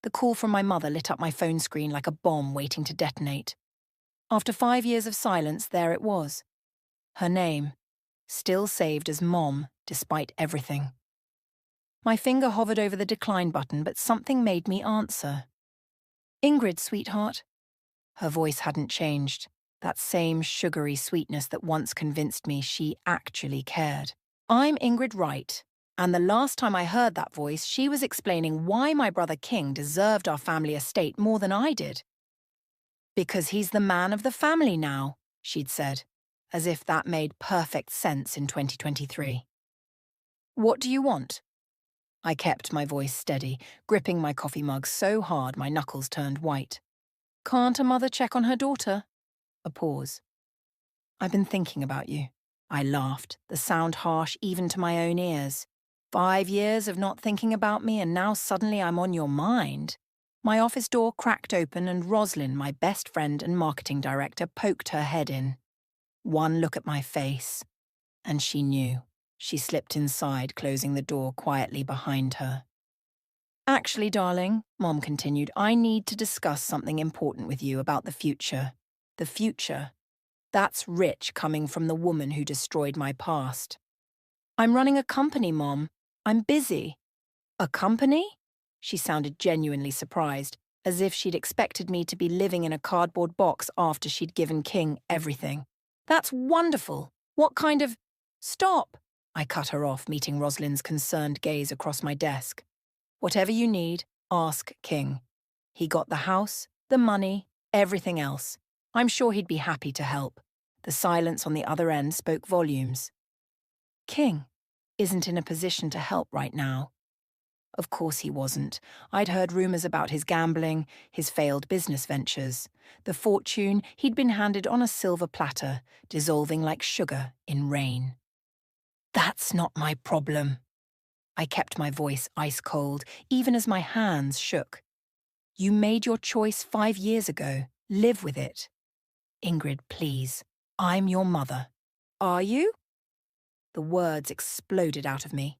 The call from my mother lit up my phone screen like a bomb waiting to detonate. After 5 years of silence, there it was. Her name, still saved as Mom, despite everything. My finger hovered over the decline button, but something made me answer. "Ingrid, sweetheart." Her voice hadn't changed, that same sugary sweetness that once convinced me she actually cared. "I'm Ingrid Wright, and the last time I heard that voice, she was explaining why my brother King deserved our family estate more than I did. Because he's the man of the family now," she'd said, as if that made perfect sense in 2023. "What do you want?" I kept my voice steady, gripping my coffee mug so hard my knuckles turned white. "Can't a mother check on her daughter?" A pause. "I've been thinking about you." I laughed, the sound harsh even to my own ears. 5 years of not thinking about me, and now suddenly I'm on your mind. My office door cracked open and Roslyn, my best friend and marketing director, poked her head in. One look at my face, and she knew. She slipped inside, closing the door quietly behind her. "Actually, darling," Mom continued, "I need to discuss something important with you about the future. The future. That's rich coming from the woman who destroyed my past. I'm running a company, Mom. I'm busy." "A company?" She sounded genuinely surprised, as if she'd expected me to be living in a cardboard box after she'd given King everything. "That's wonderful. What kind of—" "Stop!" I cut her off, meeting Roslyn's concerned gaze across my desk. "Whatever you need, ask King. He got the house, the money, everything else. I'm sure he'd be happy to help." The silence on the other end spoke volumes. King isn't in a position to help right now. Of course he wasn't. I'd heard rumors about his gambling, his failed business ventures. The fortune he'd been handed on a silver platter, dissolving like sugar in rain. "That's not my problem." I kept my voice ice cold, even as my hands shook. "You made your choice 5 years ago. Live with it." "Ingrid, please. I'm your mother." "Are you?" The words exploded out of me.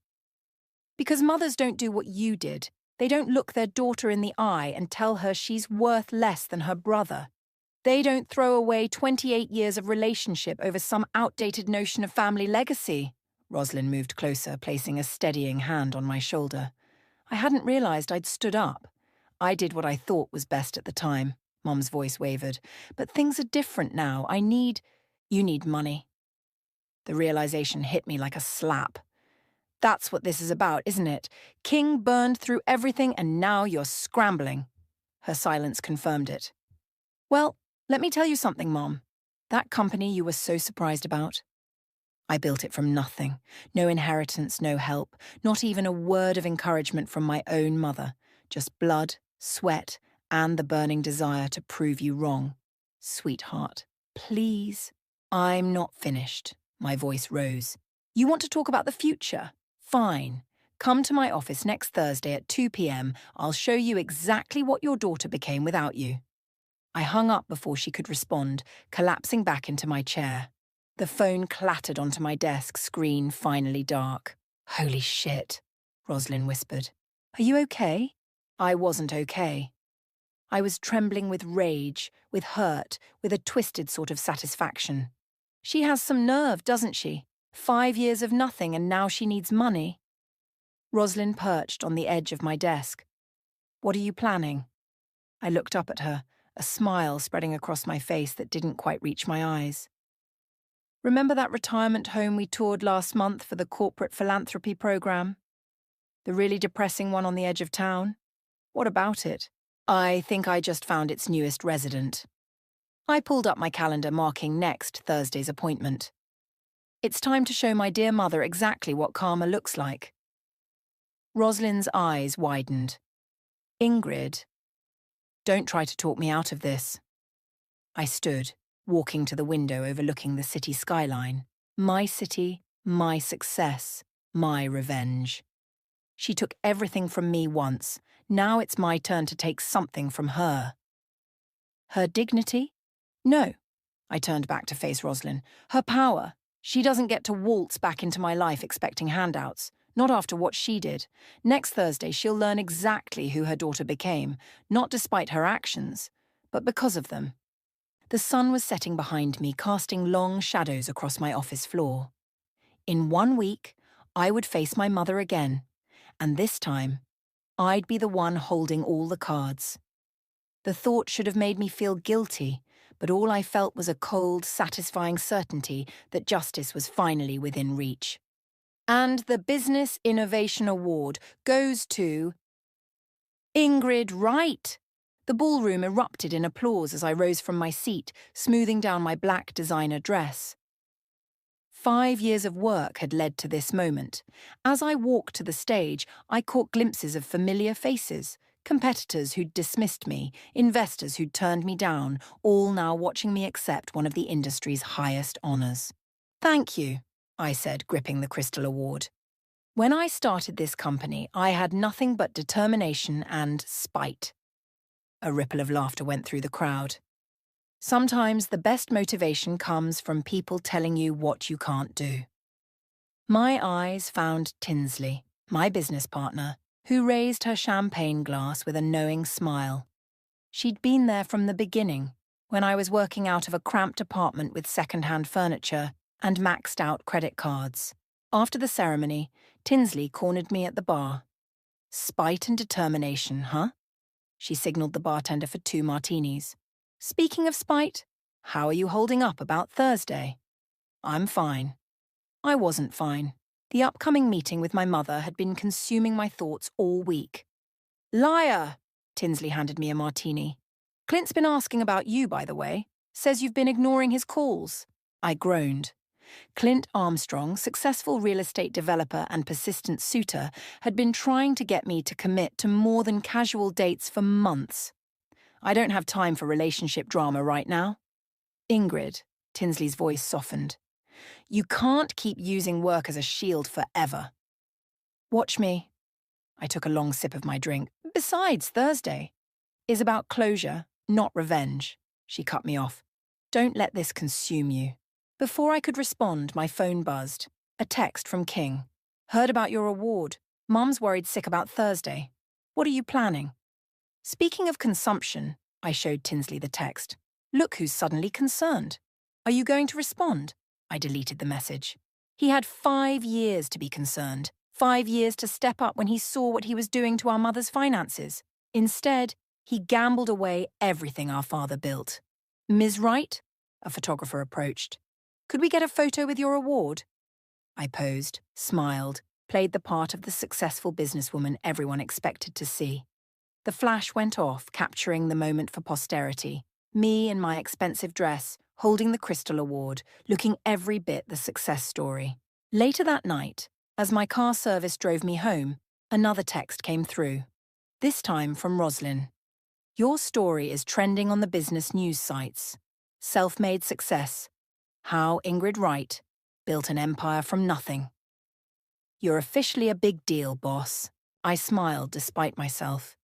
"Because mothers don't do what you did. They don't look their daughter in the eye and tell her she's worth less than her brother. They don't throw away 28 years of relationship over some outdated notion of family legacy." Roslyn moved closer, placing a steadying hand on my shoulder. I hadn't realized I'd stood up. "I did what I thought was best at the time." Mom's voice wavered. "But things are different now. You need money." The realization hit me like a slap. "That's what this is about, isn't it? King burned through everything and now you're scrambling." Her silence confirmed it. "Well, let me tell you something, Mom. That company you were so surprised about, I built it from nothing. No inheritance, no help, not even a word of encouragement from my own mother. Just blood, sweat, and the burning desire to prove you wrong. Sweetheart, please." "I'm not finished." My voice rose. "You want to talk about the future? Fine. Come to my office next Thursday at 2 p.m. I'll show you exactly what your daughter became without you." I hung up before she could respond, collapsing back into my chair. The phone clattered onto my desk, screen finally dark. "Holy shit," Roslyn whispered. "Are you okay?" I wasn't okay. I was trembling with rage, with hurt, with a twisted sort of satisfaction. She has some nerve, doesn't she? 5 years of nothing and now she needs money. Roslyn perched on the edge of my desk. "What are you planning?" I looked up at her, a smile spreading across my face that didn't quite reach my eyes. "Remember that retirement home we toured last month for the corporate philanthropy program? The really depressing one on the edge of town? What about it?" "I think I just found its newest resident." I pulled up my calendar marking next Thursday's appointment. "It's time to show my dear mother exactly what karma looks like." Roslyn's eyes widened. "Ingrid, don't try to talk me out of this." I stood, walking to the window overlooking the city skyline. My city, my success, my revenge. She took everything from me once. Now it's my turn to take something from her. Her dignity? No. I turned back to face Roslyn. Her power. She doesn't get to waltz back into my life expecting handouts. Not after what she did. Next Thursday, she'll learn exactly who her daughter became, not despite her actions, but because of them. The sun was setting behind me, casting long shadows across my office floor. In 1 week, I would face my mother again, and this time, I'd be the one holding all the cards. The thought should have made me feel guilty, but all I felt was a cold, satisfying certainty that justice was finally within reach. And the Business Innovation Award goes to Ingrid Wright. The ballroom erupted in applause as I rose from my seat, smoothing down my black designer dress. 5 years of work had led to this moment. As I walked to the stage, I caught glimpses of familiar faces, competitors who'd dismissed me, investors who'd turned me down, all now watching me accept one of the industry's highest honours. "Thank you," I said, gripping the Crystal Award. When I started this company, I had nothing but determination and spite. A ripple of laughter went through the crowd. Sometimes the best motivation comes from people telling you what you can't do. My eyes found Tinsley, my business partner, who raised her champagne glass with a knowing smile. She'd been there from the beginning, when I was working out of a cramped apartment with second-hand furniture and maxed-out credit cards. After the ceremony, Tinsley cornered me at the bar. "Spite and determination, huh?" She signalled the bartender for 2 martinis. "Speaking of spite, how are you holding up about Thursday?" "I'm fine." I wasn't fine. The upcoming meeting with my mother had been consuming my thoughts all week. "Liar!" Tinsley handed me a martini. "Clint's been asking about you, by the way. Says you've been ignoring his calls." I groaned. Clint Armstrong, successful real estate developer and persistent suitor, had been trying to get me to commit to more than casual dates for months. "I don't have time for relationship drama right now." "Ingrid," Tinsley's voice softened, "you can't keep using work as a shield forever." "Watch me." I took a long sip of my drink. "Besides, Thursday is about closure, not revenge." She cut me off. "Don't let this consume you." Before I could respond, my phone buzzed. A text from King. "Heard about your award. Mum's worried sick about Thursday. What are you planning?" "Speaking of consumption," I showed Tinsley the text. "Look who's suddenly concerned. Are you going to respond?" I deleted the message. He had 5 years to be concerned. 5 years to step up when he saw what he was doing to our mother's finances. Instead, he gambled away everything our father built. "Ms. Wright?" A photographer approached. "Could we get a photo with your award?" I posed, smiled, played the part of the successful businesswoman everyone expected to see. The flash went off, capturing the moment for posterity. Me in my expensive dress, holding the Crystal Award, looking every bit the success story. Later that night, as my car service drove me home, another text came through. This time from Roslyn. "Your story is trending on the business news sites. Self-made success. How Ingrid Wright built an empire from nothing." "You're officially a big deal, boss." I smiled despite myself.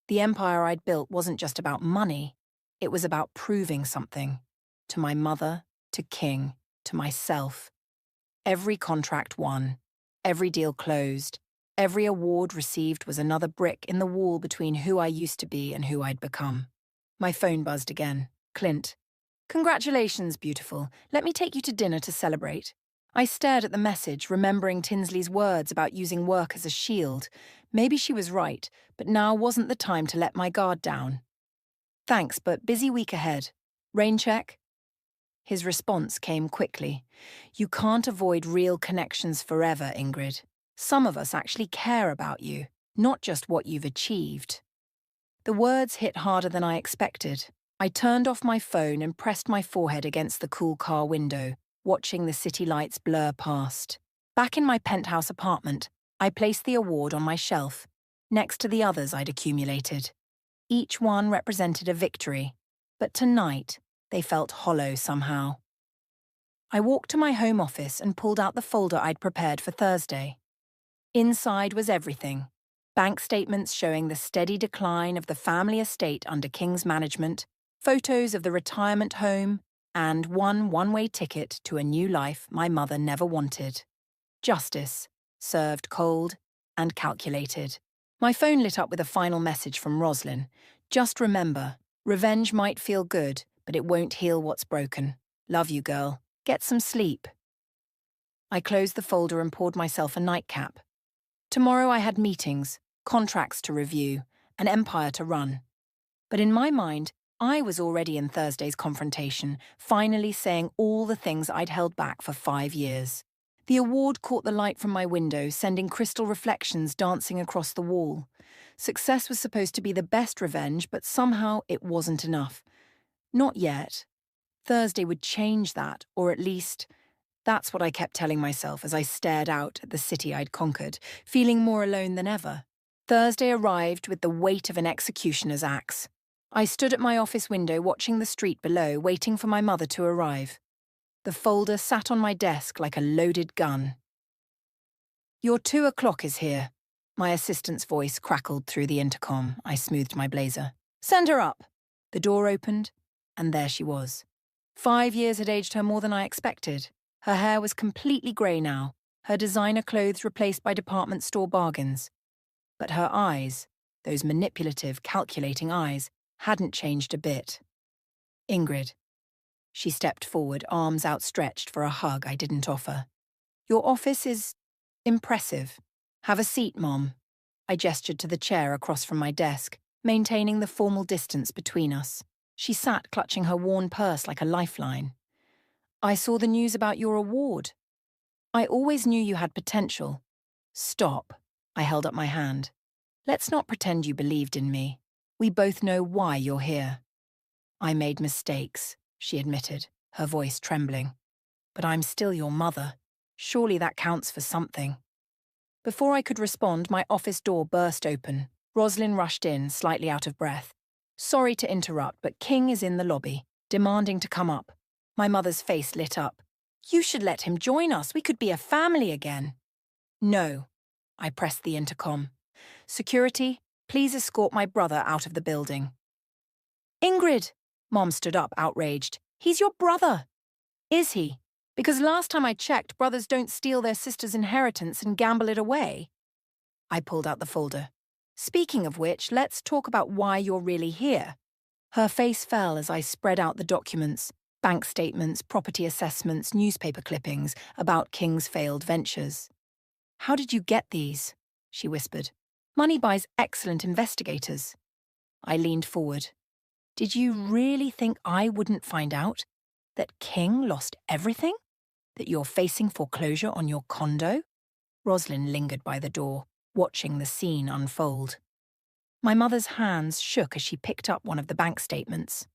The empire I'd built wasn't just about money, it was about proving something. To my mother, to King, to myself. Every contract won, every deal closed, every award received was another brick in the wall between who I used to be and who I'd become. My phone buzzed again. "Clint. Congratulations, beautiful. Let me take you to dinner to celebrate." I stared at the message, remembering Tinsley's words about using work as a shield. Maybe she was right, but now wasn't the time to let my guard down. "Thanks, but busy week ahead. Rain check?" His response came quickly. "You can't avoid real connections forever, Ingrid. Some of us actually care about you, not just what you've achieved." The words hit harder than I expected. I turned off my phone and pressed my forehead against the cool car window, watching the city lights blur past. Back in my penthouse apartment, I placed the award on my shelf, next to the others I'd accumulated. Each one represented a victory, but tonight they felt hollow somehow. I walked to my home office and pulled out the folder I'd prepared for Thursday. Inside was everything. Bank statements showing the steady decline of the family estate under King's management, photos of the retirement home, and one one-way ticket to a new life my mother never wanted. Justice, served cold and calculated. My phone lit up with a final message from Roslyn. Just remember, revenge might feel good, but it won't heal what's broken. Love you, girl. Get some sleep. I closed the folder and poured myself a nightcap. Tomorrow I had meetings, contracts to review, an empire to run. But in my mind, I was already in Thursday's confrontation, finally saying all the things I'd held back for 5 years. The award caught the light from my window, sending crystal reflections dancing across the wall. Success was supposed to be the best revenge, but somehow it wasn't enough. Not yet. Thursday would change that, or at least... That's what I kept telling myself as I stared out at the city I'd conquered, feeling more alone than ever. Thursday arrived with the weight of an executioner's axe. I stood at my office window watching the street below, waiting for my mother to arrive. The folder sat on my desk like a loaded gun. "Your 2 o'clock is here." My assistant's voice crackled through the intercom. I smoothed my blazer. "Send her up." The door opened, and there she was. 5 years had aged her more than I expected. Her hair was completely grey now, her designer clothes replaced by department store bargains. But her eyes, those manipulative, calculating eyes, hadn't changed a bit. "Ingrid." She stepped forward, arms outstretched for a hug I didn't offer. "Your office is impressive. Have a seat, Mom." I gestured to the chair across from my desk, maintaining the formal distance between us. She sat clutching her worn purse like a lifeline. "I saw the news about your award. I always knew you had potential." "Stop." I held up my hand. "Let's not pretend you believed in me. We both know why you're here." "I made mistakes," she admitted, her voice trembling. "But I'm still your mother. Surely that counts for something." Before I could respond, my office door burst open. Roslyn rushed in, slightly out of breath. "Sorry to interrupt, but King is in the lobby, demanding to come up." My mother's face lit up. "You should let him join us. We could be a family again." "No." I pressed the intercom. "Security, please escort my brother out of the building." "Ingrid!" Mom stood up, outraged. "He's your brother." "Is he? Because last time I checked, brothers don't steal their sister's inheritance and gamble it away." I pulled out the folder. "Speaking of which, let's talk about why you're really here." Her face fell as I spread out the documents. Bank statements, property assessments, newspaper clippings about King's failed ventures. "How did you get these?" she whispered. "Money buys excellent investigators." I leaned forward. "Did you really think I wouldn't find out? That King lost everything? That you're facing foreclosure on your condo?" Roslyn lingered by the door, watching the scene unfold. My mother's hands shook as she picked up one of the bank statements.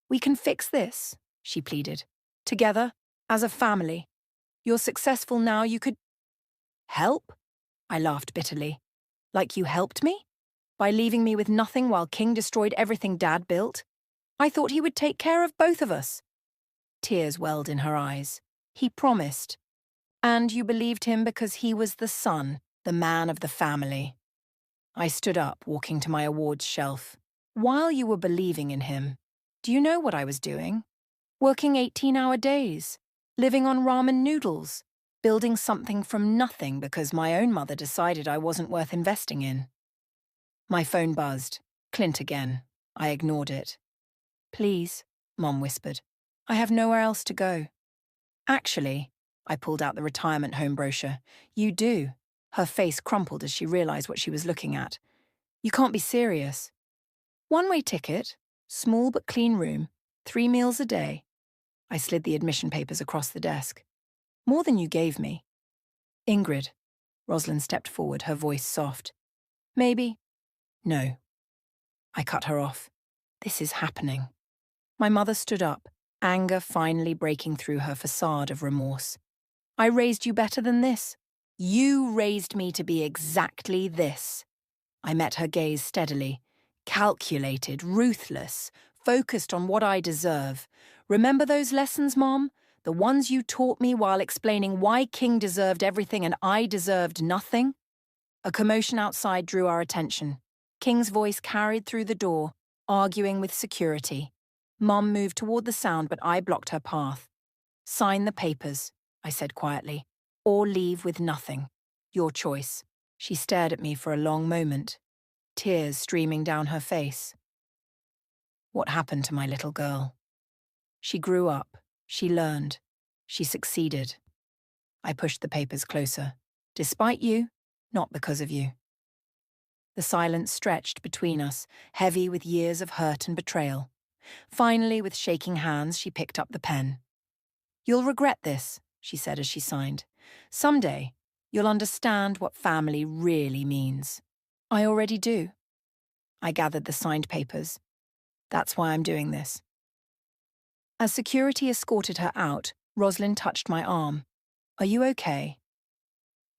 "We can fix this," she pleaded. "Together, as a family. You're successful now, you could—" "Help?" I laughed bitterly. "Like you helped me? By leaving me with nothing while King destroyed everything Dad built? I thought he would take care of both of us." Tears welled in her eyes. "He promised. And you believed him because he was the son, the man of the family." I stood up, walking to my awards shelf. "While you were believing in him, do you know what I was doing? Working 18-hour days, living on ramen noodles, building something from nothing because my own mother decided I wasn't worth investing in." My phone buzzed. Clint again. I ignored it. "Please," Mom whispered. "I have nowhere else to go." "Actually," I pulled out the retirement home brochure. "You do." Her face crumpled as she realized what she was looking at. "You can't be serious." "One-way ticket, small but clean room, 3 meals a day." I slid the admission papers across the desk. "More than you gave me." "Ingrid." Roslyn stepped forward, her voice soft. "Maybe." "No." I cut her off. "This is happening." My mother stood up, anger finally breaking through her facade of remorse. "I raised you better than this. You raised me to be exactly this." I met her gaze steadily. "Calculated, ruthless, focused on what I deserve. Remember those lessons, Mom? The ones you taught me while explaining why King deserved everything and I deserved nothing?" A commotion outside drew our attention. King's voice carried through the door, arguing with security. Mom moved toward the sound, but I blocked her path. "Sign the papers," I said quietly, "or leave with nothing. Your choice. She stared at me for a long moment, tears streaming down her face. What happened to my little girl? She grew up. She learned. She succeeded. I pushed the papers closer. Despite you, not because of you. The silence stretched between us, heavy with years of hurt and betrayal. Finally, with shaking hands, she picked up the pen. You'll regret this, she said as she signed. Someday, you'll understand what family really means. I already do. I gathered the signed papers. That's why I'm doing this. As security escorted her out, Rosalind touched my arm. Are you okay?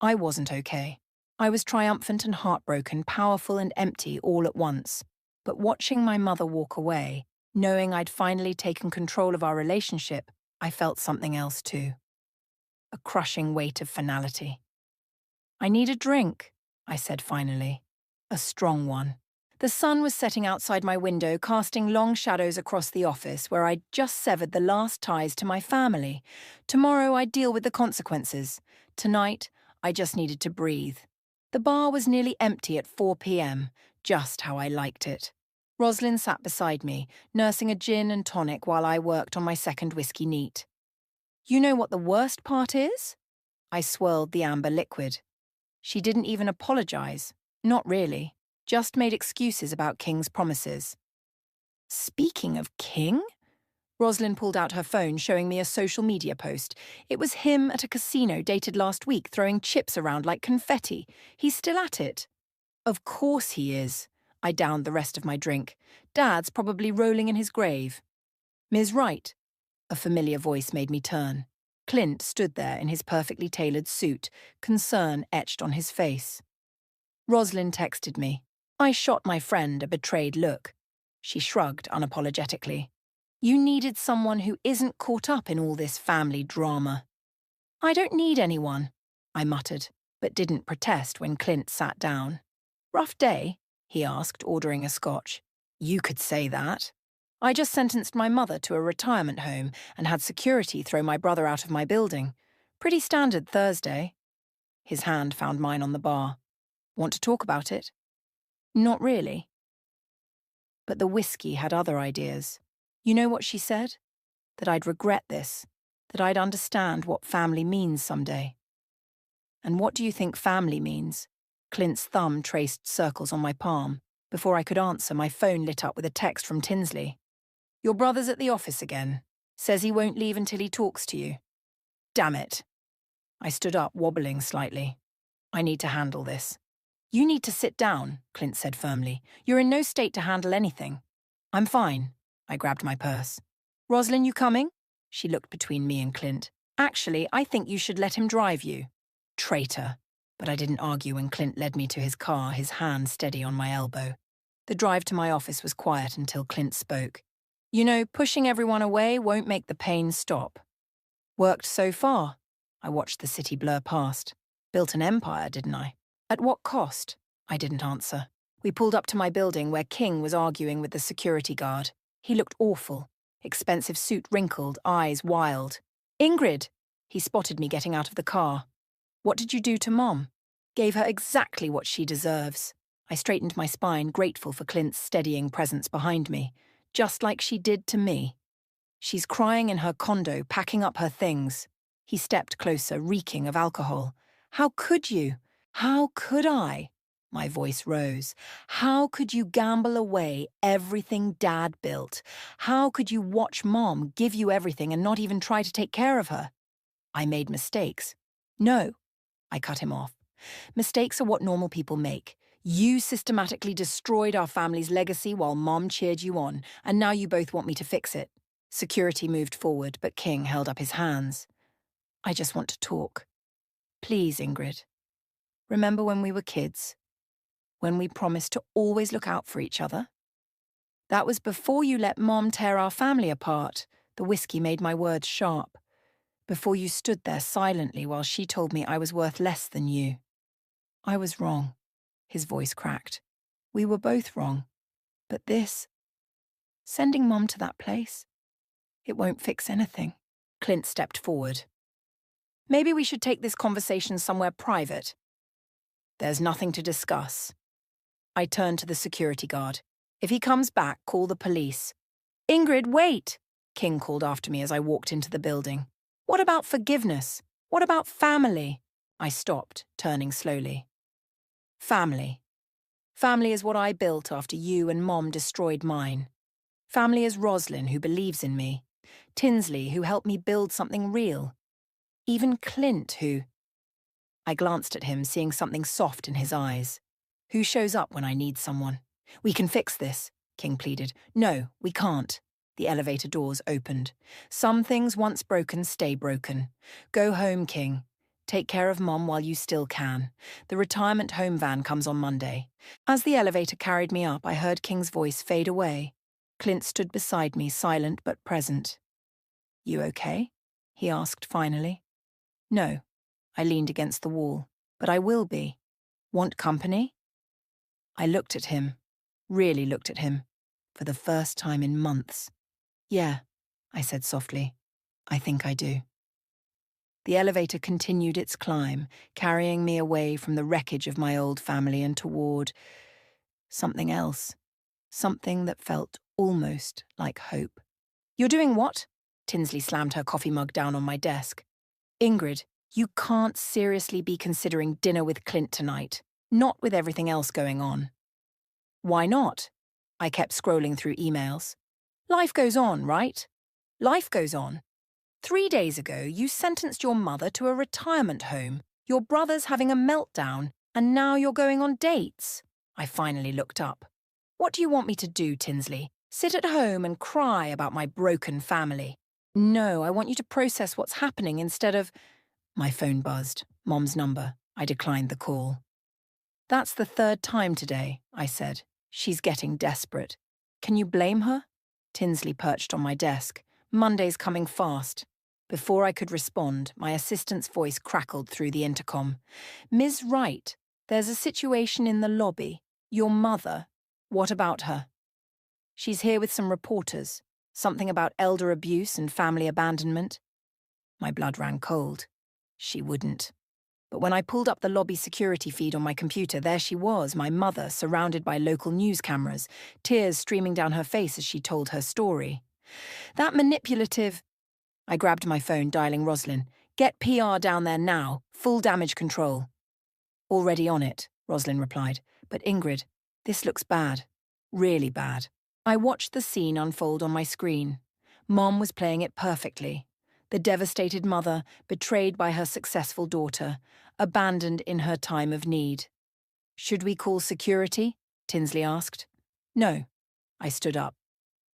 I wasn't okay. I was triumphant and heartbroken, powerful and empty all at once. But watching my mother walk away, knowing I'd finally taken control of our relationship, I felt something else too. A crushing weight of finality. I need a drink, I said finally. A strong one. The sun was setting outside my window, casting long shadows across the office where I'd just severed the last ties to my family. Tomorrow I'd deal with the consequences. Tonight, I just needed to breathe. The bar was nearly empty at 4 p.m., just how I liked it. Rosalind sat beside me, nursing a gin and tonic while I worked on my second whiskey neat. You know what the worst part is? I swirled the amber liquid. She didn't even apologize. Not really. Just made excuses about King's promises. Speaking of King? Rosalind pulled out her phone, showing me a social media post. It was him at a casino dated last week, throwing chips around like confetti. He's still at it. Of course he is. I downed the rest of my drink. Dad's probably rolling in his grave. Ms. Wright. A familiar voice made me turn. Clint stood there in his perfectly tailored suit, concern etched on his face. Rosalind texted me. I shot my friend a betrayed look. She shrugged unapologetically. You needed someone who isn't caught up in all this family drama. I don't need anyone, I muttered, but didn't protest when Clint sat down. Rough day? He asked, ordering a scotch. You could say that. I just sentenced my mother to a retirement home and had security throw my brother out of my building. Pretty standard Thursday. His hand found mine on the bar. Want to talk about it? Not really. But the whiskey had other ideas. You know what she said? That I'd regret this, that I'd understand what family means someday. And what do you think family means? Clint's thumb traced circles on my palm. Before I could answer, my phone lit up with a text from Tinsley. Your brother's at the office again. Says he won't leave until he talks to you. Damn it. I stood up, wobbling slightly. I need to handle this. You need to sit down, Clint said firmly. You're in no state to handle anything. I'm fine. I grabbed my purse. Rosalind, you coming? She looked between me and Clint. Actually, I think you should let him drive you. Traitor. But I didn't argue when Clint led me to his car, his hand steady on my elbow. The drive to my office was quiet until Clint spoke. You know, pushing everyone away won't make the pain stop. Worked so far. I watched the city blur past. Built an empire, didn't I? At what cost? I didn't answer. We pulled up to my building where King was arguing with the security guard. He looked awful. Expensive suit wrinkled, eyes wild. Ingrid! He spotted me getting out of the car. What did you do to Mom? Gave her exactly what she deserves. I straightened my spine, grateful for Clint's steadying presence behind me. Just like she did to me. She's crying in her condo, packing up her things. He stepped closer, reeking of alcohol. How could you? How could I? My voice rose. How could you gamble away everything Dad built? How could you watch Mom give you everything and not even try to take care of her? I made mistakes. No, I cut him off. Mistakes are what normal people make. You systematically destroyed our family's legacy while Mom cheered you on, and now you both want me to fix it. Security moved forward, but King held up his hands. I just want to talk. Please, Ingrid. Remember when we were kids? When we promised to always look out for each other? That was before you let Mom tear our family apart. The whiskey made my words sharp. Before you stood there silently while she told me I was worth less than you. I was wrong. His voice cracked. We were both wrong. But this... Sending Mom to that place? It won't fix anything. Clint stepped forward. Maybe we should take this conversation somewhere private. There's nothing to discuss. I turned to the security guard. If he comes back, call the police. Ingrid, wait! King called after me as I walked into the building. What about forgiveness? What about family? I stopped, turning slowly. Family. Family is what I built after you and Mom destroyed mine. Family is Roslyn, who believes in me. Tinsley, who helped me build something real. Even Clint, who... I glanced at him, seeing something soft in his eyes. Who shows up when I need someone? We can fix this, King pleaded. No, we can't. The elevator doors opened. Some things once broken stay broken. Go home, King. Take care of Mom while you still can. The retirement home van comes on Monday. As the elevator carried me up, I heard King's voice fade away. Clint stood beside me, silent but present. You okay? He asked finally. No. I leaned against the wall. But I will be. Want company? I looked at him. Really looked at him. For the first time in months. Yeah, I said softly. I think I do. The elevator continued its climb, carrying me away from the wreckage of my old family and toward something else. Something that felt almost like hope. You're doing what? Tinsley slammed her coffee mug down on my desk. Ingrid, you can't seriously be considering dinner with Clint tonight. Not with everything else going on. Why not? I kept scrolling through emails. Life goes on, right? Life goes on. 3 days ago, you sentenced your mother to a retirement home. Your brother's having a meltdown, and now you're going on dates. I finally looked up. What do you want me to do, Tinsley? Sit at home and cry about my broken family? No, I want you to process what's happening instead of... My phone buzzed. Mom's number. I declined the call. That's the 3rd time today, I said. She's getting desperate. Can you blame her? Tinsley perched on my desk. Monday's coming fast. Before I could respond, my assistant's voice crackled through the intercom. Ms. Wright, there's a situation in the lobby. Your mother. What about her? She's here with some reporters. Something about elder abuse and family abandonment. My blood ran cold. She wouldn't. But when I pulled up the lobby security feed on my computer, there she was, my mother, surrounded by local news cameras, tears streaming down her face as she told her story. That manipulative... I grabbed my phone, dialing Roslyn. Get PR down there now. Full damage control. Already on it, Roslyn replied. But Ingrid, this looks bad. Really bad. I watched the scene unfold on my screen. Mom was playing it perfectly. The devastated mother, betrayed by her successful daughter, abandoned in her time of need. Should we call security? Tinsley asked. No. I stood up.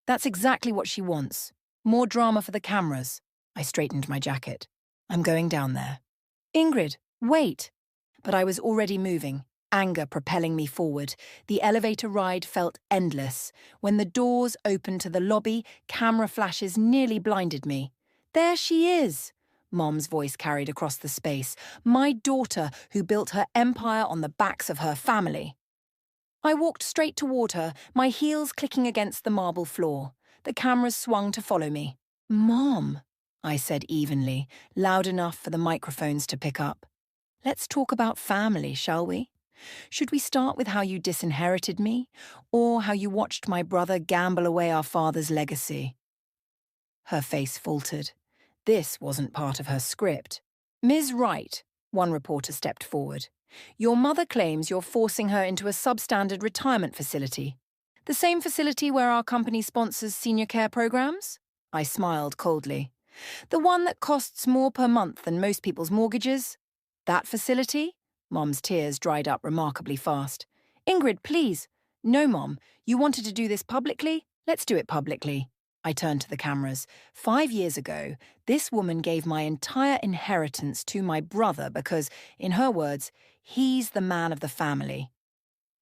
That's exactly what she wants. More drama for the cameras. I straightened my jacket. I'm going down there. Ingrid, wait. But I was already moving, anger propelling me forward. The elevator ride felt endless. When the doors opened to the lobby, camera flashes nearly blinded me. There she is, Mom's voice carried across the space. My daughter, who built her empire on the backs of her family. I walked straight toward her, my heels clicking against the marble floor. The cameras swung to follow me. Mom, I said evenly, loud enough for the microphones to pick up. Let's talk about family, shall we? Should we start with how you disinherited me, or how you watched my brother gamble away our father's legacy? Her face faltered. This wasn't part of her script. Ms. Wright, one reporter stepped forward. Your mother claims you're forcing her into a substandard retirement facility. The same facility where our company sponsors senior care programs? I smiled coldly. The one that costs more per month than most people's mortgages? That facility? Mom's tears dried up remarkably fast. Ingrid, please. No, Mom. You wanted to do this publicly? Let's do it publicly. I turned to the cameras. 5 years ago, this woman gave my entire inheritance to my brother because, in her words, he's the man of the family.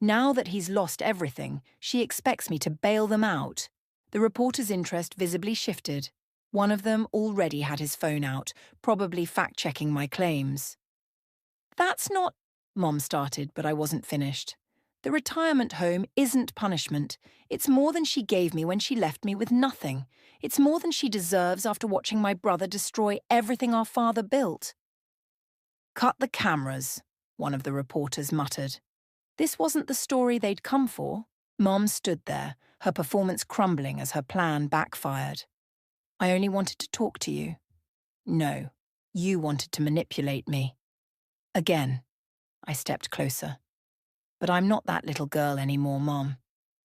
Now that he's lost everything, she expects me to bail them out. The reporter's interest visibly shifted. One of them already had his phone out, probably fact-checking my claims. That's not... Mom started, but I wasn't finished. The retirement home isn't punishment. It's more than she gave me when she left me with nothing. It's more than she deserves after watching my brother destroy everything our father built. Cut the cameras, one of the reporters muttered. This wasn't the story they'd come for. Mom stood there, her performance crumbling as her plan backfired. I only wanted to talk to you. No, you wanted to manipulate me. Again, I stepped closer. But I'm not that little girl anymore, Mom.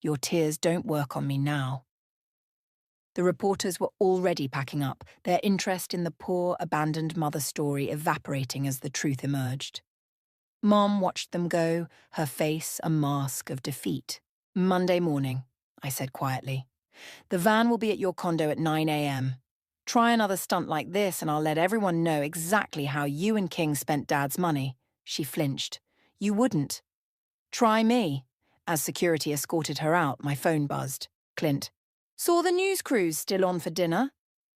Your tears don't work on me now. The reporters were already packing up, their interest in the poor, abandoned mother story evaporating as the truth emerged. Mom watched them go, her face a mask of defeat. Monday morning, I said quietly. The van will be at your condo at 9 a.m. Try another stunt like this and I'll let everyone know exactly how you and King spent Dad's money. She flinched. You wouldn't. Try me. As security escorted her out, my phone buzzed. Clint. Saw the news crews still on for dinner?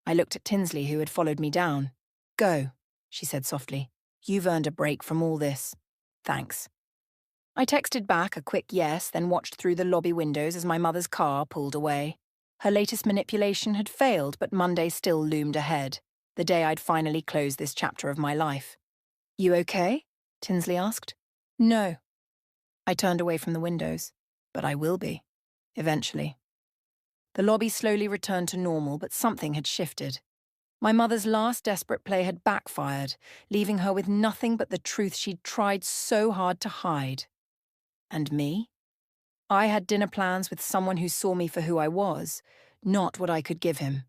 I looked at Tinsley, who had followed me down. Go, she said softly. You've earned a break from all this. Thanks. I texted back a quick yes, then watched through the lobby windows as my mother's car pulled away. Her latest manipulation had failed, but Monday still loomed ahead, the day I'd finally closed this chapter of my life. You okay? Tinsley asked. No. I turned away from the windows. But I will be. Eventually. The lobby slowly returned to normal, but something had shifted. My mother's last desperate play had backfired, leaving her with nothing but the truth she'd tried so hard to hide. And me? I had dinner plans with someone who saw me for who I was, not what I could give him.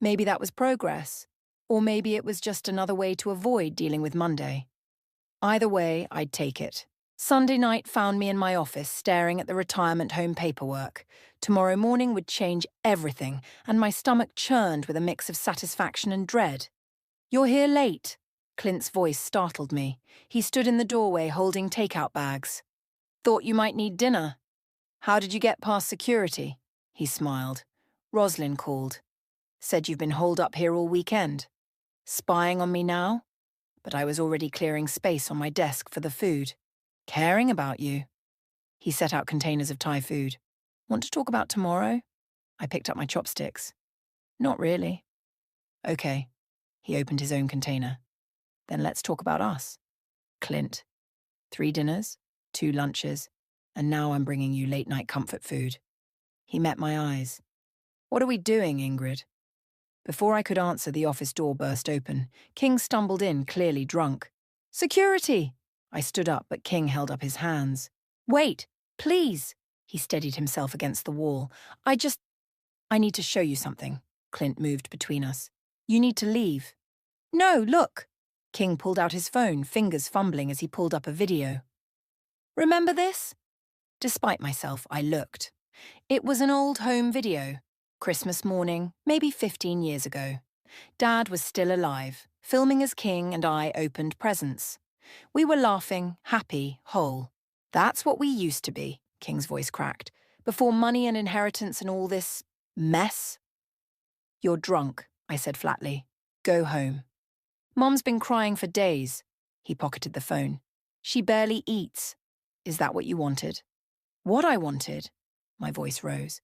Maybe that was progress, or maybe it was just another way to avoid dealing with Monday. Either way, I'd take it. Sunday night found me in my office staring at the retirement home paperwork. Tomorrow morning would change everything, and my stomach churned with a mix of satisfaction and dread. You're here late. Clint's voice startled me. He stood in the doorway holding takeout bags. Thought you might need dinner. How did you get past security? He smiled. Roslyn called. Said you've been holed up here all weekend. Spying on me now? But I was already clearing space on my desk for the food. Caring about you. He set out containers of Thai food. Want to talk about tomorrow? I picked up my chopsticks. Not really. Okay. He opened his own container. Then let's talk about us. Clint. 3 dinners, 2 lunches, and now I'm bringing you late-night comfort food. He met my eyes. What are we doing, Ingrid? Before I could answer, the office door burst open. King stumbled in, clearly drunk. Security! I stood up, but King held up his hands. Wait, please! He steadied himself against the wall. I need to show you something. Clint moved between us. You need to leave. No, look! King pulled out his phone, fingers fumbling as he pulled up a video. Remember this? Despite myself, I looked. It was an old home video. Christmas morning, maybe 15 years ago. Dad was still alive, filming as King and I opened presents. We were laughing, happy, whole. That's what we used to be, King's voice cracked, before money and inheritance and all this mess. You're drunk, I said flatly. Go home. Mom's been crying for days. He pocketed the phone. She barely eats. Is that what you wanted? What I wanted? My voice rose.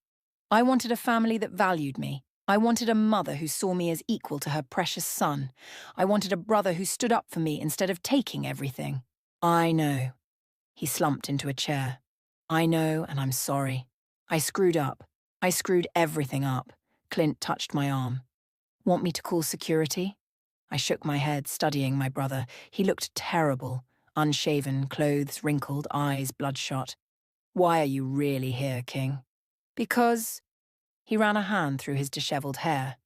I wanted a family that valued me. I wanted a mother who saw me as equal to her precious son. I wanted a brother who stood up for me instead of taking everything. I know. He slumped into a chair. I know, and I'm sorry. I screwed up. I screwed everything up. Clint touched my arm. Want me to call security? I shook my head, studying my brother. He looked terrible. Unshaven, clothes wrinkled, eyes bloodshot. Why are you really here, King? Because... He ran a hand through his dishevelled hair.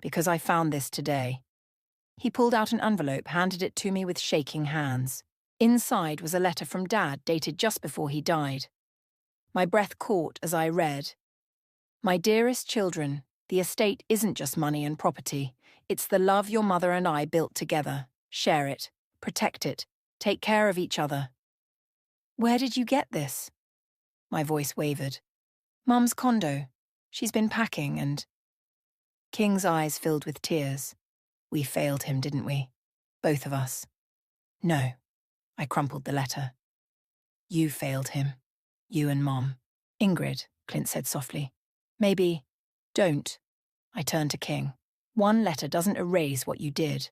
Because I found this today. He pulled out an envelope, handed it to me with shaking hands. Inside was a letter from Dad dated just before he died. My breath caught as I read. My dearest children, the estate isn't just money and property. It's the love your mother and I built together. Share it. Protect it. Take care of each other. Where did you get this? My voice wavered. Mum's condo. She's been packing and... King's eyes filled with tears. We failed him, didn't we? Both of us. No. I crumpled the letter. You failed him. You and Mom. Ingrid, Clint said softly. Maybe... Don't. I turned to King. One letter doesn't erase what you did.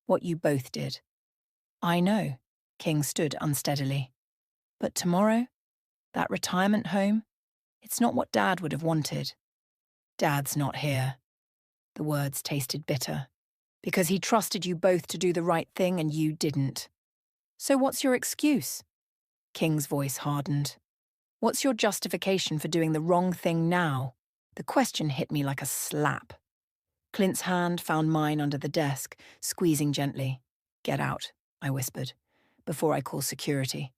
What you both did. I know. King stood unsteadily. But tomorrow? That retirement home? It's not what Dad would have wanted. Dad's not here. The words tasted bitter. Because he trusted you both to do the right thing and you didn't. So what's your excuse? King's voice hardened. What's your justification for doing the wrong thing now? The question hit me like a slap. Clint's hand found mine under the desk, squeezing gently. Get out, I whispered, before I call security.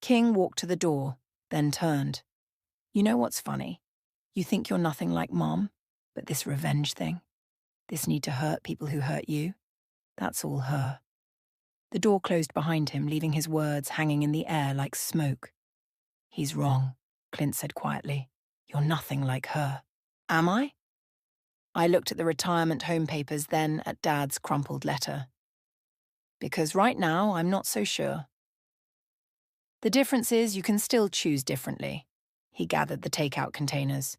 King walked to the door, then turned. You know what's funny? You think you're nothing like Mom, but this revenge thing, this need to hurt people who hurt you, that's all her. The door closed behind him, leaving his words hanging in the air like smoke. He's wrong, Clint said quietly. You're nothing like her. Am I? I looked at the retirement home papers, then at Dad's crumpled letter. Because right now, I'm not so sure. The difference is you can still choose differently. He gathered the takeout containers.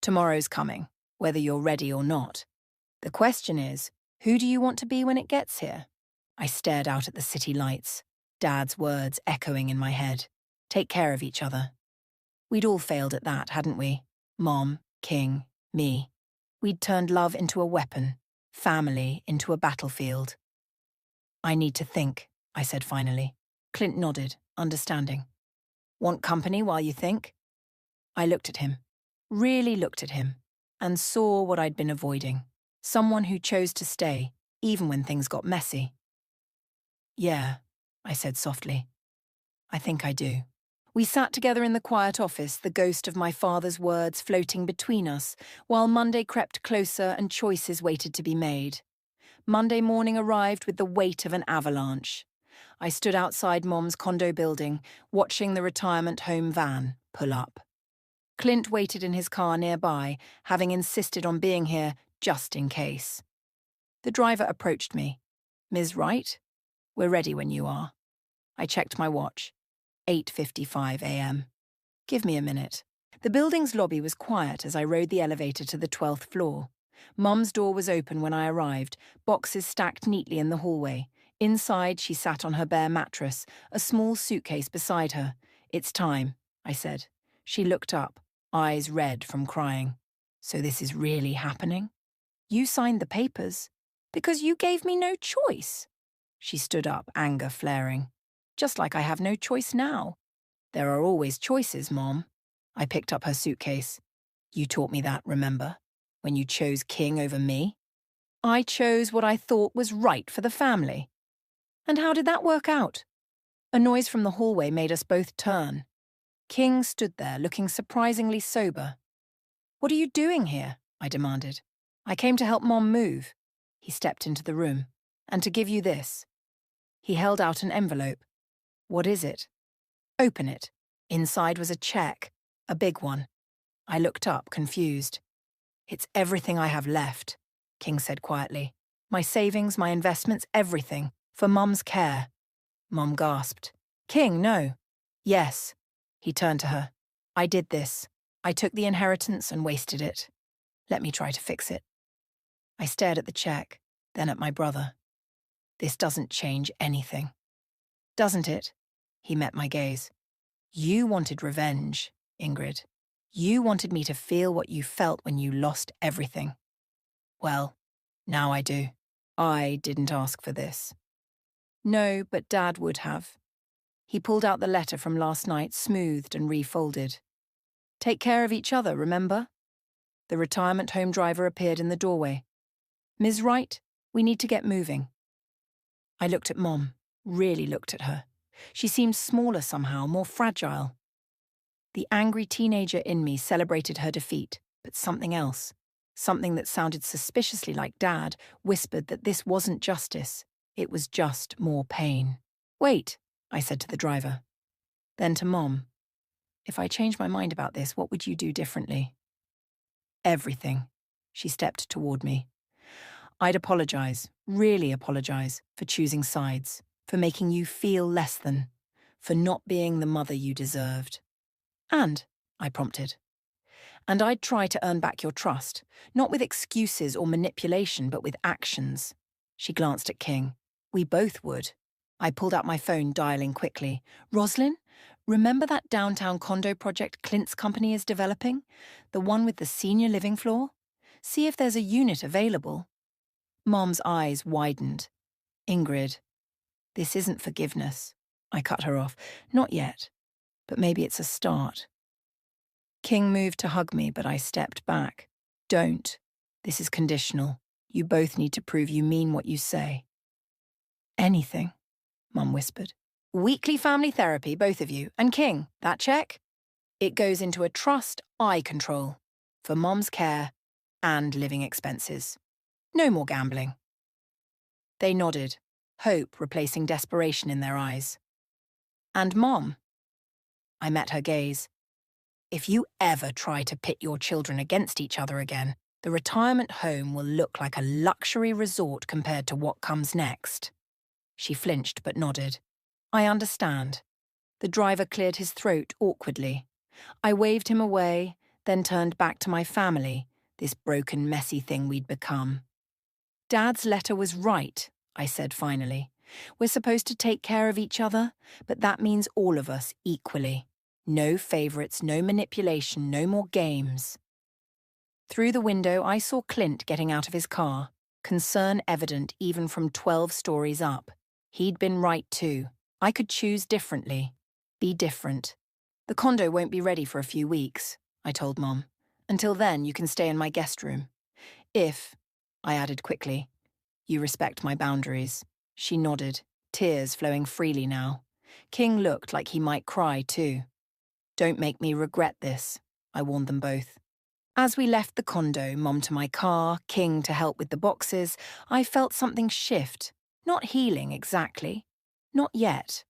Tomorrow's coming, whether you're ready or not. The question is, who do you want to be when it gets here? I stared out at the city lights, Dad's words echoing in my head. Take care of each other. We'd all failed at that, hadn't we? Mom, King, me. We'd turned love into a weapon, family into a battlefield. I need to think, I said finally. Clint nodded, understanding. Want company while you think? I looked at him, really looked at him, and saw what I'd been avoiding. Someone who chose to stay, even when things got messy. Yeah, I said softly. I think I do. We sat together in the quiet office, the ghost of my father's words floating between us, while Monday crept closer and choices waited to be made. Monday morning arrived with the weight of an avalanche. I stood outside Mom's condo building, watching the retirement home van pull up. Clint waited in his car nearby, having insisted on being here just in case. The driver approached me. Ms. Wright? We're ready when you are. I checked my watch. 8:55 a.m. Give me a minute. The building's lobby was quiet as I rode the elevator to the 12th floor. Mum's door was open when I arrived, boxes stacked neatly in the hallway. Inside, she sat on her bare mattress, a small suitcase beside her. It's time, I said. She looked up, eyes red from crying. So this is really happening? You signed the papers. Because you gave me no choice. She stood up, anger flaring. Just like I have no choice now. There are always choices, Mom. I picked up her suitcase. You taught me that, remember? When you chose King over me? I chose what I thought was right for the family. And how did that work out? A noise from the hallway made us both turn. King stood there, looking surprisingly sober. What are you doing here? I demanded. I came to help Mom move. He stepped into the room. And to give you this. He held out an envelope. What is it? Open it. Inside was a check, a big one. I looked up, confused. It's everything I have left, King said quietly. My savings, my investments, everything. For Mum's care. Mum gasped. King, no. Yes. He turned to her. I did this. I took the inheritance and wasted it. Let me try to fix it. I stared at the check, then at my brother. This doesn't change anything. Doesn't it? He met my gaze. You wanted revenge, Ingrid. You wanted me to feel what you felt when you lost everything. Well, now I do. I didn't ask for this. No, but Dad would have. He pulled out the letter from last night, smoothed and refolded. Take care of each other, remember? The retirement home driver appeared in the doorway. Ms. Wright, we need to get moving. I looked at Mom, really looked at her. She seemed smaller somehow, more fragile. The angry teenager in me celebrated her defeat, but something else, something that sounded suspiciously like Dad, whispered that this wasn't justice. It was just more pain. Wait, I said to the driver. Then to Mom. If I change my mind about this, what would you do differently? Everything. She stepped toward me. I'd apologize, really apologize, for choosing sides, for making you feel less than, for not being the mother you deserved. And, I prompted. And I'd try to earn back your trust, not with excuses or manipulation, but with actions. She glanced at King. We both would. I pulled out my phone, dialing quickly. Roslyn, remember that downtown condo project Clint's company is developing? The one with the senior living floor? See if there's a unit available. Mom's eyes widened. Ingrid, this isn't forgiveness. I cut her off. Not yet. But maybe it's a start. King moved to hug me, but I stepped back. Don't. This is conditional. You both need to prove you mean what you say. Anything, Mum whispered. Weekly family therapy, both of you. And King, that check? It goes into a trust I control for Mom's care and living expenses. No more gambling. They nodded, hope replacing desperation in their eyes. And Mom? I met her gaze. If you ever try to pit your children against each other again, the retirement home will look like a luxury resort compared to what comes next. She flinched but nodded. I understand. The driver cleared his throat awkwardly. I waved him away, then turned back to my family, this broken, messy thing we'd become. Dad's letter was right, I said finally. We're supposed to take care of each other, but that means all of us equally. No favourites, no manipulation, no more games. Through the window, I saw Clint getting out of his car, concern evident even from 12 stories up. He'd been right too. I could choose differently. Be different. The condo won't be ready for a few weeks, I told Mom. Until then, you can stay in my guest room. If, I added quickly, you respect my boundaries. She nodded, tears flowing freely now. King looked like he might cry too. Don't make me regret this, I warned them both. As we left the condo, Mom to my car, King to help with the boxes, I felt something shift. Not healing exactly. Not yet.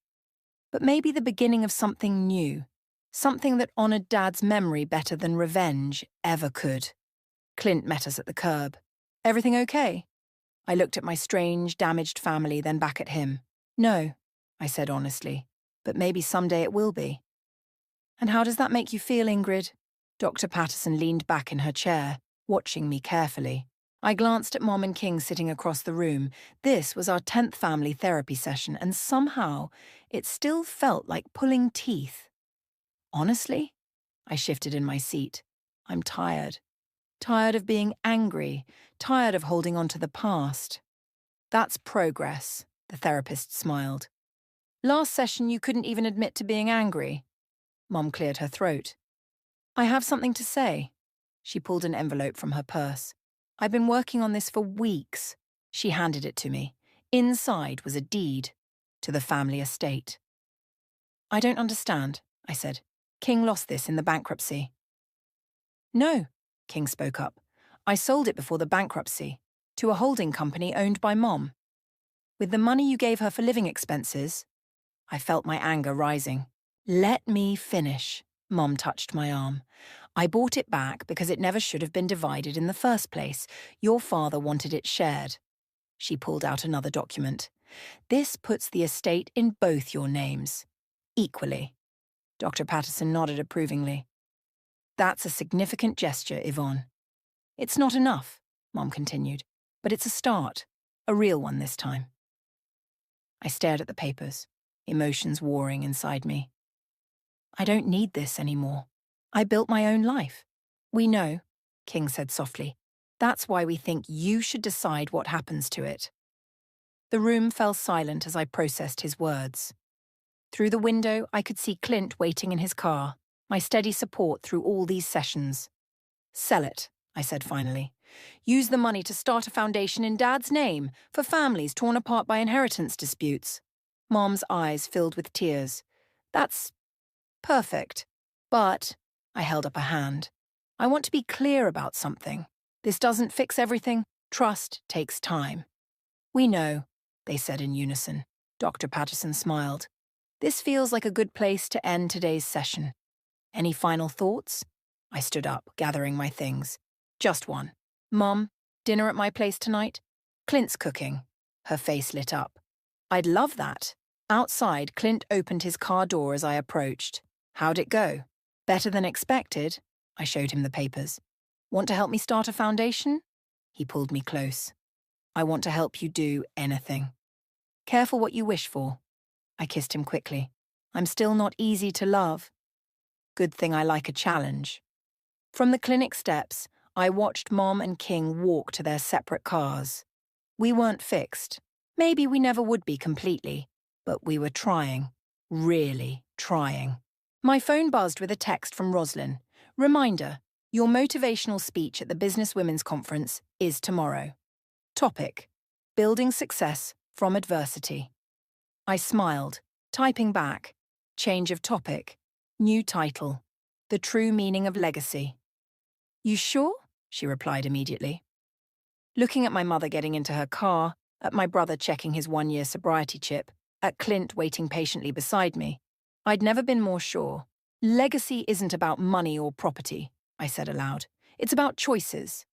But maybe the beginning of something new. Something that honoured Dad's memory better than revenge ever could. Clint met us at the curb. Everything okay? I looked at my strange, damaged family, then back at him. No, I said honestly, but maybe someday it will be. And how does that make you feel, Ingrid? Dr. Patterson leaned back in her chair, watching me carefully. I glanced at Mom and King sitting across the room. This was our 10th family therapy session, and somehow it still felt like pulling teeth. Honestly, I shifted in my seat. I'm tired. Tired of being angry, tired of holding on to the past. That's progress, the therapist smiled. Last session you couldn't even admit to being angry. Mom cleared her throat. I have something to say. She pulled an envelope from her purse. I've been working on this for weeks. She handed it to me. Inside was a deed to the family estate. I don't understand, I said. King lost this in the bankruptcy. No, King spoke up. I sold it before the bankruptcy, to a holding company owned by Mom. With the money you gave her for living expenses, I felt my anger rising. Let me finish. Mom touched my arm. I bought it back because it never should have been divided in the first place. Your father wanted it shared. She pulled out another document. This puts the estate in both your names, equally. Dr. Patterson nodded approvingly. That's a significant gesture, Yvonne. It's not enough, Mom continued, but it's a start, a real one this time. I stared at the papers, emotions warring inside me. I don't need this anymore. I built my own life. We know, King said softly. That's why we think you should decide what happens to it. The room fell silent as I processed his words. Through the window, I could see Clint waiting in his car, my steady support through all these sessions. Sell it, I said finally. Use the money to start a foundation in Dad's name for families torn apart by inheritance disputes. Mom's eyes filled with tears. That's perfect. But, I held up a hand, I want to be clear about something. This doesn't fix everything. Trust takes time. We know, they said in unison. Dr. Patterson smiled. This feels like a good place to end today's session. Any final thoughts? I stood up, gathering my things. Just one. Mom, dinner at my place tonight? Clint's cooking. Her face lit up. I'd love that. Outside, Clint opened his car door as I approached. How'd it go? Better than expected. I showed him the papers. Want to help me start a foundation? He pulled me close. I want to help you do anything. Careful what you wish for. I kissed him quickly. I'm still not easy to love. Good thing I like a challenge. From the clinic steps, I watched Mom and King walk to their separate cars. We weren't fixed. Maybe we never would be completely, but we were trying. Really trying. My phone buzzed with a text from Roslyn. Reminder, your motivational speech at the Business Women's Conference is tomorrow. Topic, building success from adversity. I smiled, typing back, change of topic, new title, the true meaning of legacy. You sure? She replied immediately. Looking at my mother getting into her car, at my brother checking his 1-year sobriety chip, at Clint waiting patiently beside me, I'd never been more sure. Legacy isn't about money or property, I said aloud. It's about choices.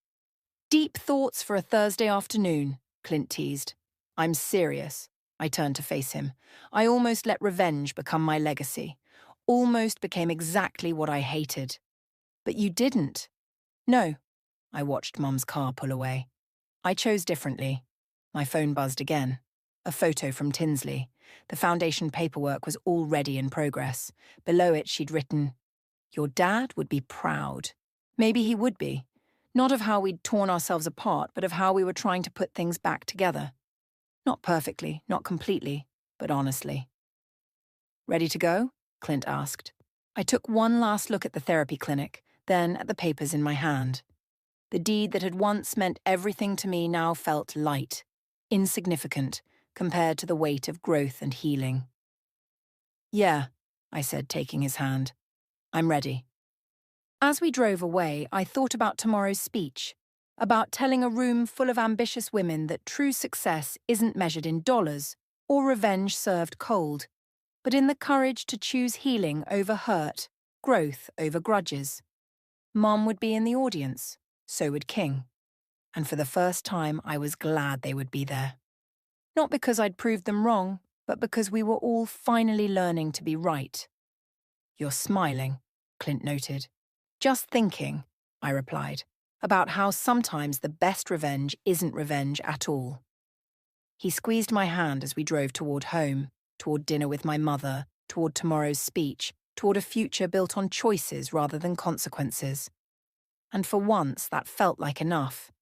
Deep thoughts for a Thursday afternoon, Clint teased. I'm serious. I turned to face him. I almost let revenge become my legacy. Almost became exactly what I hated. But you didn't. No. I watched Mum's car pull away. I chose differently. My phone buzzed again. A photo from Tinsley. The foundation paperwork was already in progress. Below it, she'd written, "Your dad would be proud." Maybe he would be. Not of how we'd torn ourselves apart, but of how we were trying to put things back together. Not perfectly, not completely, but honestly. Ready to go? Clint asked. I took one last look at the therapy clinic, then at the papers in my hand. The deed that had once meant everything to me now felt light, insignificant, compared to the weight of growth and healing. Yeah, I said, taking his hand. I'm ready. As we drove away, I thought about tomorrow's speech, about telling a room full of ambitious women that true success isn't measured in dollars or revenge served cold, but in the courage to choose healing over hurt, growth over grudges. Mom would be in the audience, so would King. And for the first time, I was glad they would be there. Not because I'd proved them wrong, but because we were all finally learning to be right. You're smiling, Clint noted. Just thinking, I replied, about how sometimes the best revenge isn't revenge at all. He squeezed my hand as we drove toward home, toward dinner with my mother, toward tomorrow's speech, toward a future built on choices rather than consequences. And for once, that felt like enough.